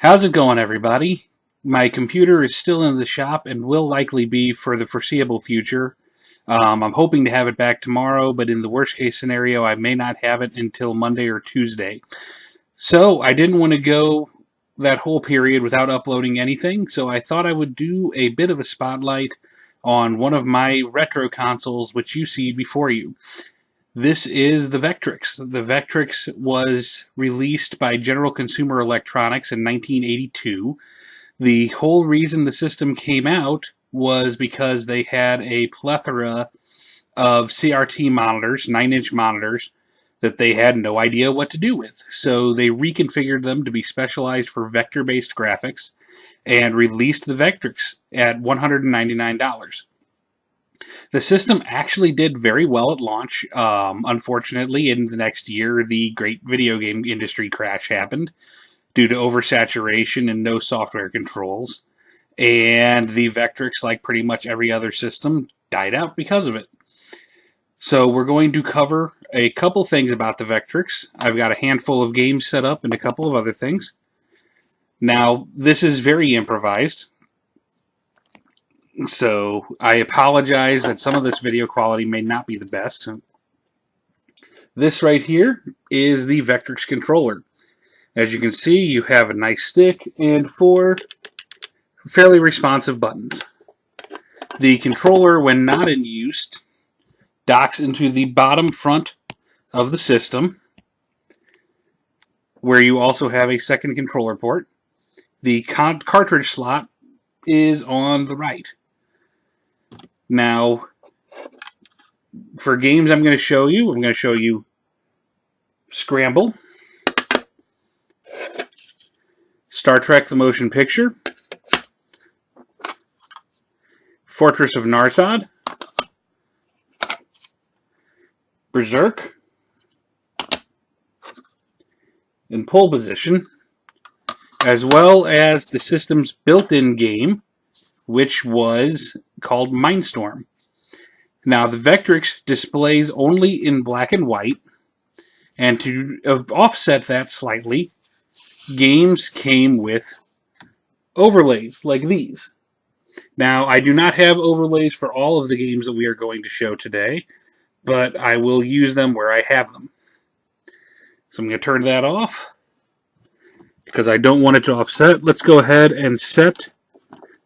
How's it going, everybody? My computer is still in the shop and will likely be for the foreseeable future. I'm hoping to have it back tomorrow, but in the worst case scenario, I may not have it until Monday or Tuesday. So I didn't want to go that whole period without uploading anything, so I thought I would do a bit of a spotlight on one of my retro consoles, which you see before you. This is the Vectrex. The Vectrex was released by General Consumer Electronics in 1982. The whole reason the system came out was because they had a plethora of CRT monitors, 9-inch monitors, that they had no idea what to do with. So they reconfigured them to be specialized for vector-based graphics and released the Vectrex at $199. The system actually did very well at launch. Unfortunately, in the next year, the great video game industry crash happened due to oversaturation and no software controls. And the Vectrex, like pretty much every other system, died out because of it. So we're going to cover a couple things about the Vectrex. I've got a handful of games set up and a couple of other things. Now, this is very improvised. So I apologize that some of this video quality may not be the best. This right here is the Vectrex controller. As you can see, you have a nice stick and 4 fairly responsive buttons. The controller, when not in use, docks into the bottom front of the system, where you also have a second controller port. The cartridge slot is on the right. Now, for games I'm going to show you Scramble, Star Trek the Motion Picture, Fortress of Narod, Berserk, and Pole Position, as well as the system's built-in game, which was called Mindstorm. Now, the Vectrex displays only in black and white, and to offset that slightly, games came with overlays like these. Now, I do not have overlays for all of the games that we are going to show today, but I will use them where I have them. So I'm going to turn that off because I don't want it to offset. Let's go ahead and set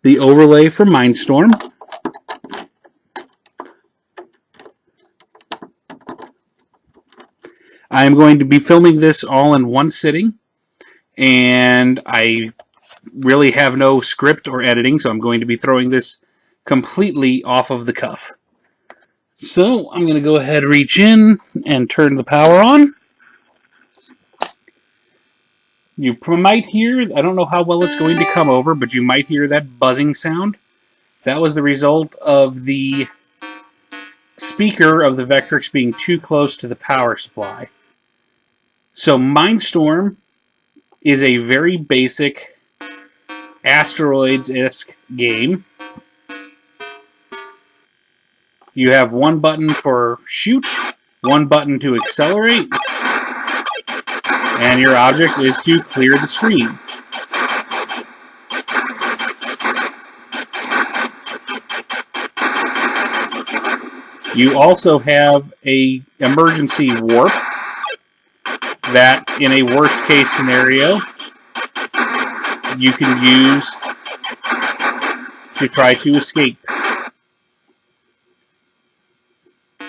the overlay for Mindstorm. I'm going to be filming this all in one sitting, and I really have no script or editing, so I'm going to be throwing this completely off of the cuff. So I'm going to go ahead, reach in, and turn the power on. You might hear, I don't know how well it's going to come over, but you might hear that buzzing sound. That was the result of the speaker of the Vectrex being too close to the power supply. So Mindstorm is a very basic Asteroids-esque game. You have one button for shoot, one button to accelerate, and your object is to clear the screen. You also have an emergency warp that, in a worst case scenario, you can use to try to escape.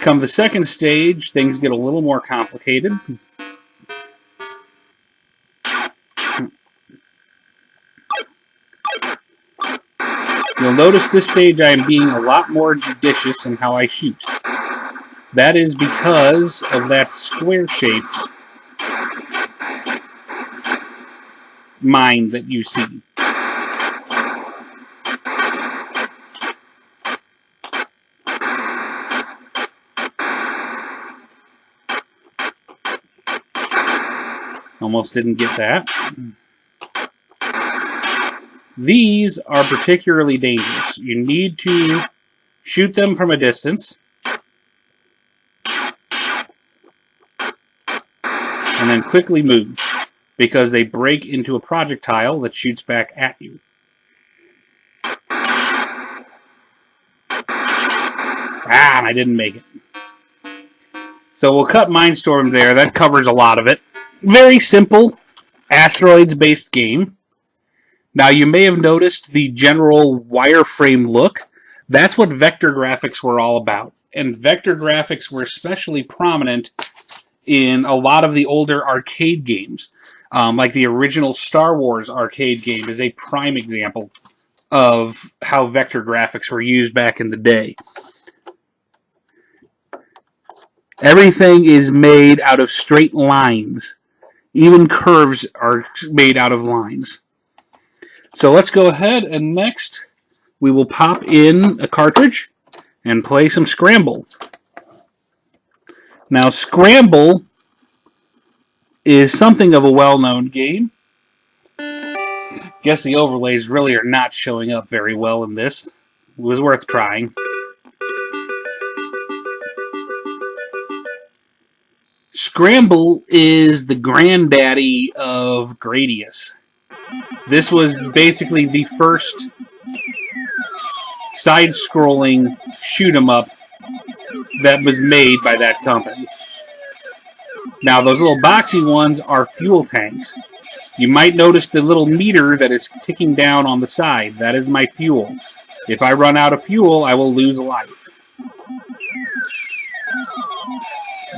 Come the second stage, things get a little more complicated. You'll notice this stage I am being a lot more judicious in how I shoot. That is because of that square-shaped mine that you see. Almost didn't get that. These are particularly dangerous. You need to shoot them from a distance, and then quickly move. because they break into a projectile that shoots back at you. Ah, I didn't make it. So we'll cut Mindstorm there. That covers a lot of it. Very simple asteroids-based game. Now, you may have noticed the general wireframe look. That's what vector graphics were all about. And vector graphics were especially prominent in a lot of the older arcade games. Like the original Star Wars arcade game is a prime example of how vector graphics were used back in the day. Everything is made out of straight lines. Even curves are made out of lines. So let's go ahead and next we will pop in a cartridge and play some Scramble. Now Scramble is something of a well-known game. Guess the overlays really are not showing up very well in this. It was worth trying. Scramble is the granddaddy of Gradius. This was basically the first side-scrolling shoot-'em-up that was made by that company. Now, those little boxy ones are fuel tanks. You might notice the little meter that is ticking down on the side. That is my fuel. If I run out of fuel, I will lose a life.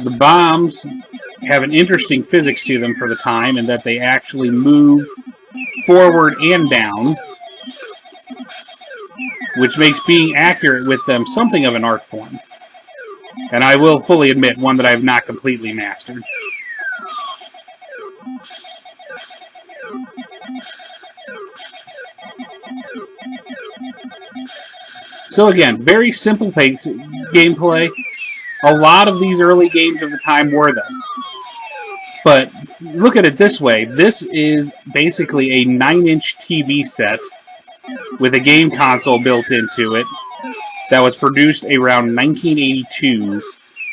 The bombs have an interesting physics to them for the time in that they actually move forward and down, which makes being accurate with them something of an art form. And I will fully admit, one that I have not completely mastered. So again, very simple gameplay. A lot of these early games of the time were them. But look at it this way. This is basically a 9-inch TV set with a game console built into it that was produced around 1982,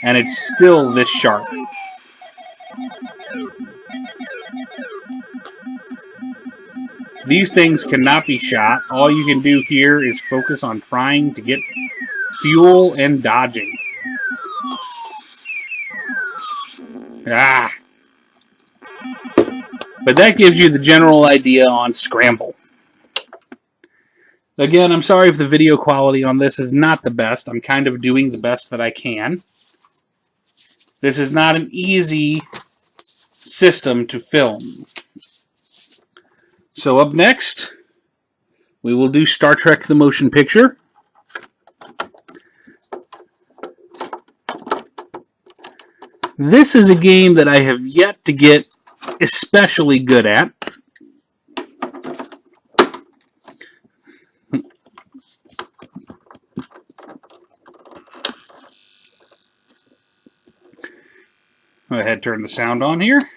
and it's still this sharp. These things cannot be shot. All you can do here is focus on trying to get fuel and dodging. Ah! But that gives you the general idea on Scramble. Again, I'm sorry if the video quality on this is not the best. I'm kind of doing the best that I can. This is not an easy system to film. So up next, we will do Star Trek the Motion Picture. This is a game that I have yet to get especially good at. Go ahead and turn the sound on here.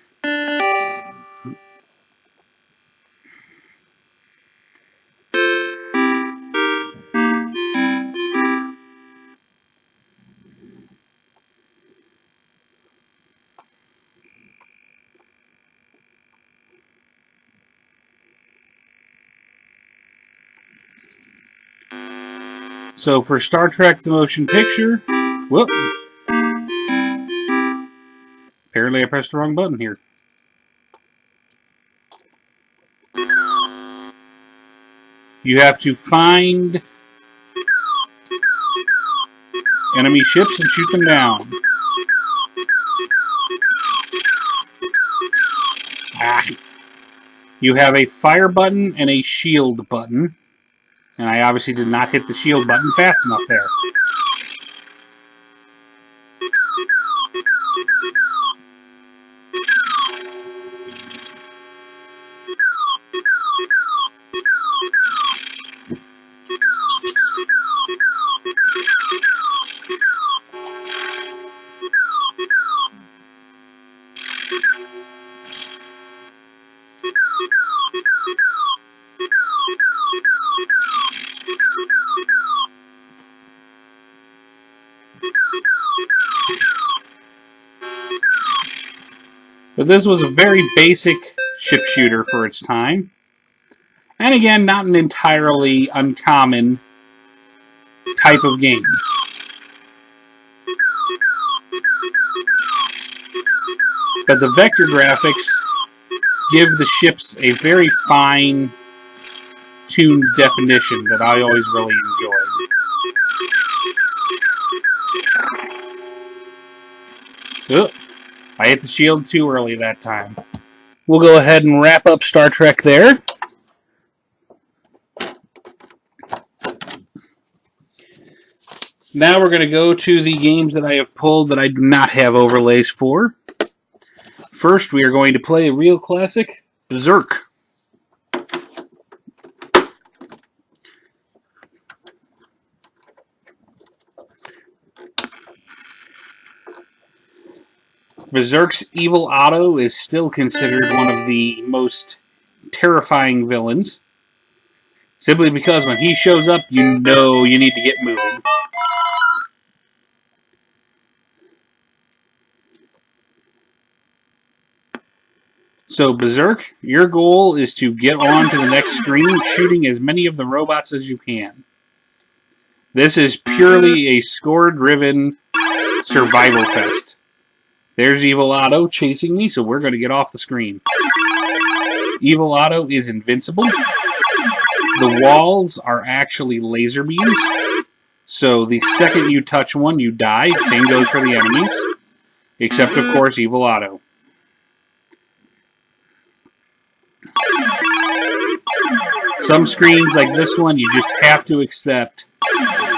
So for Star Trek the Motion Picture, whoop. Apparently I pressed the wrong button here. You have to find enemy ships and shoot them down. Ah. You have a fire button and a shield button. And I obviously did not hit the shield button fast enough there. But this was a very basic ship shooter for its time. And again, not an entirely uncommon type of game. But the vector graphics give the ships a very fine-tuned definition that I always really enjoyed. Oh, I hit the shield too early that time. We'll go ahead and wrap up Star Trek there. Now we're going to go to the games that I have pulled that I do not have overlays for. First, we are going to play a real classic, Berserk. Berserk's Evil Otto is still considered one of the most terrifying villains. Simply because when he shows up, you know you need to get moving. So, Berserk, your goal is to get on to the next screen, shooting as many of the robots as you can. This is purely a score-driven survival fest. There's Evil Otto chasing me, so we're going to get off the screen. Evil Otto is invincible. The walls are actually laser beams, so the second you touch one, you die. Same goes for the enemies, except, of course, Evil Otto. Some screens like this one, you just have to accept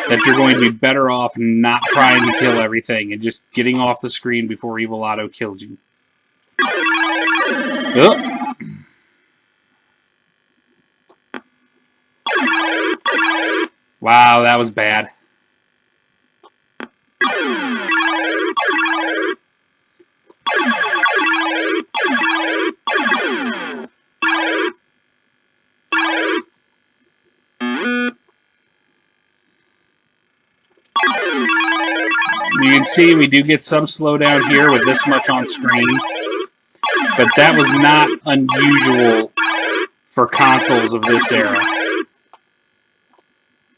that you're going to be better off not trying to kill everything and just getting off the screen before Evil Otto kills you. Oh. Wow, that was bad. You can see we do get some slowdown here with this much on screen, but that was not unusual for consoles of this era.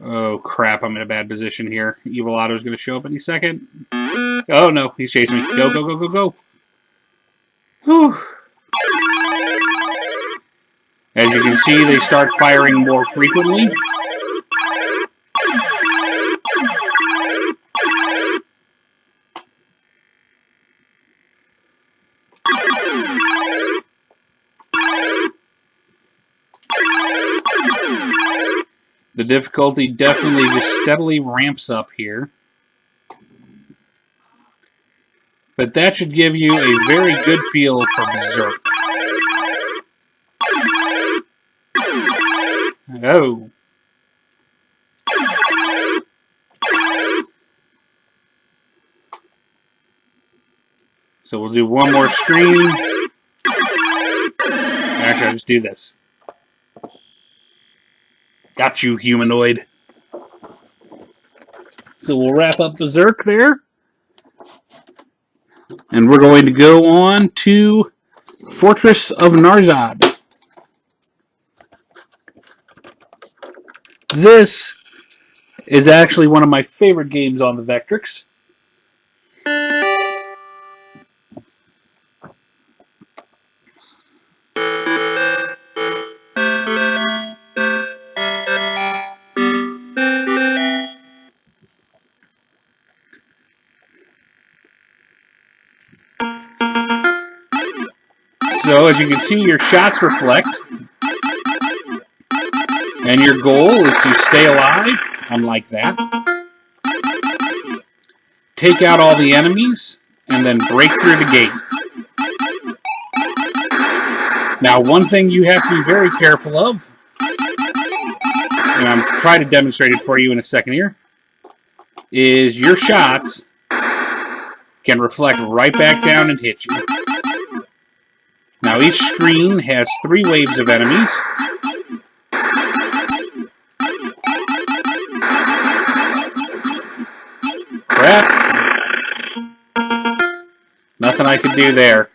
Oh crap, I'm in a bad position here. Evil Otto's going to show up any second. Oh no, he's chasing me. Go, go, go, go, go. Whew. As you can see, they start firing more frequently. The difficulty definitely just steadily ramps up here. But that should give you a very good feel for Berserk. Oh. So we'll do one more screen. Actually, I'll just do this. Got you, humanoid. So we'll wrap up Berserk there. And we're going to go on to Fortress of Narzad. This is actually one of my favorite games on the Vectrex. So, as you can see, your shots reflect. And your goal is to stay alive, unlike that. Take out all the enemies, and then break through the gate. Now, one thing you have to be very careful of, and I'm trying to demonstrate it for you in a second here, is your shots can reflect right back down and hit you. Now, each screen has 3 waves of enemies. Crap. Nothing I could do there.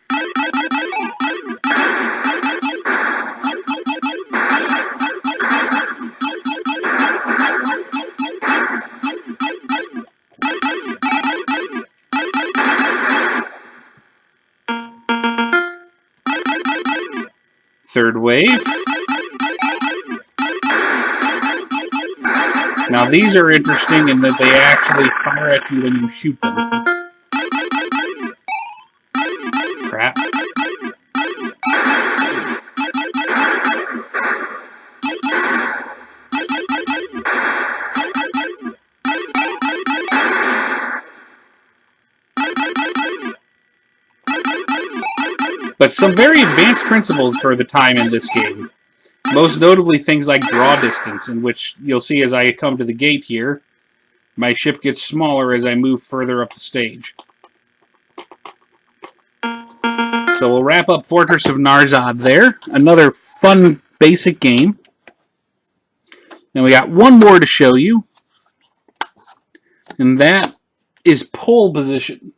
Third wave. Now these are interesting in that they actually fire at you when you shoot them. Crap. But some very advanced principles for the time in this game. Most notably things like draw distance, in which you'll see as I come to the gate here, my ship gets smaller as I move further up the stage. So we'll wrap up Fortress of Narzad there. Another fun, basic game. And we got one more to show you. And that is pole position.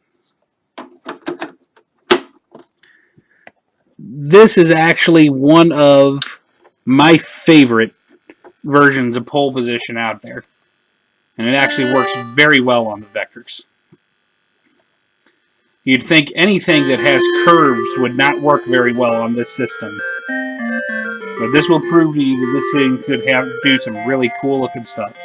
This is actually one of my favorite versions of pole position out there. And it actually works very well on the Vectrex. You'd think anything that has curves would not work very well on this system. But this will prove to you that this thing could do some really cool looking stuff.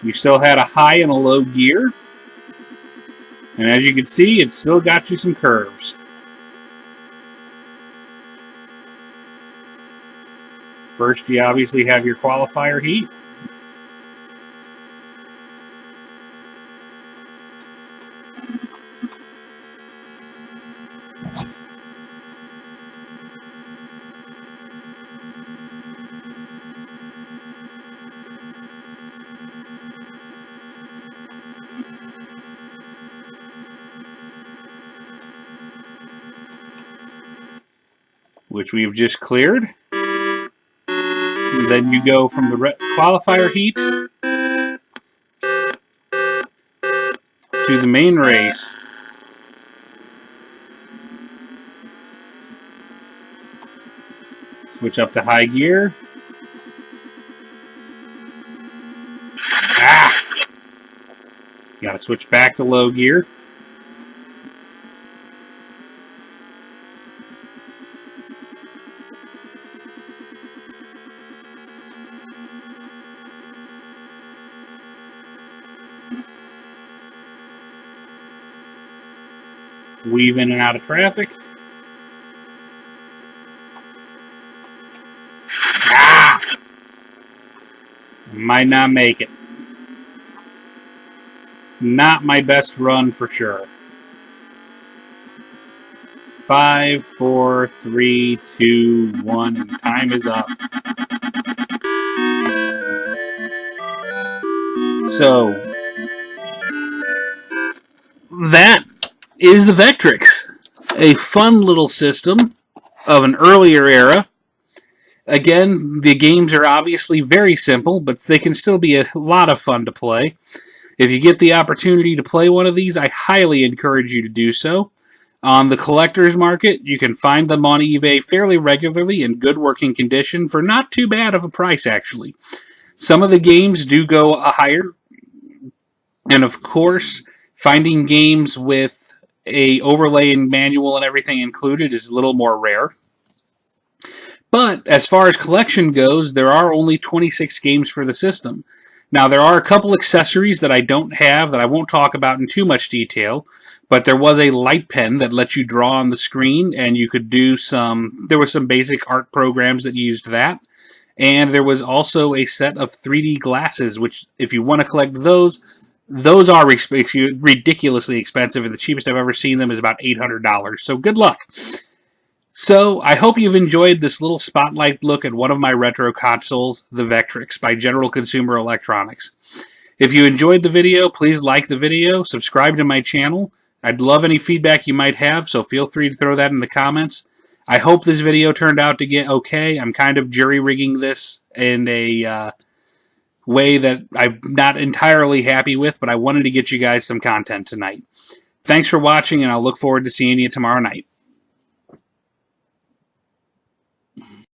You still had a high and a low gear. And as you can see, it still got you some curves. First, you obviously have your qualifier heat. Which we've just cleared. And then you go from the qualifier heat to the main race. Switch up to high gear. Gotta switch back to low gear. Weave in and out of traffic. Might not make it. Not my best run for sure. 5, 4, 3, 2, 1, and time is up. So, that is the Vectrex. A fun little system of an earlier era. Again, the games are obviously very simple, but they can still be a lot of fun to play. If you get the opportunity to play one of these, I highly encourage you to do so. On the collector's market, you can find them on eBay fairly regularly in good working condition for not too bad of a price, actually. Some of the games do go higher. And of course, finding games with a overlay and manual and everything included is a little more rare. But as far as collection goes, there are only 26 games for the system. Now, there are a couple accessories that I don't have that I won't talk about in too much detail, but there was a light pen that lets you draw on the screen, and you could do there were some basic art programs that used that. And there was also a set of 3D glasses, which, if you want to collect those are ridiculously expensive, and the cheapest I've ever seen them is about $800. So good luck. So, I hope you've enjoyed this little spotlight look at one of my retro consoles, the Vectrex, by General Consumer Electronics. If you enjoyed the video, please like the video, subscribe to my channel. I'd love any feedback you might have, so feel free to throw that in the comments. I hope this video turned out to get okay. I'm kind of jury-rigging this in a way that I'm not entirely happy with, but I wanted to get you guys some content tonight. Thanks for watching, and I'll look forward to seeing you tomorrow night.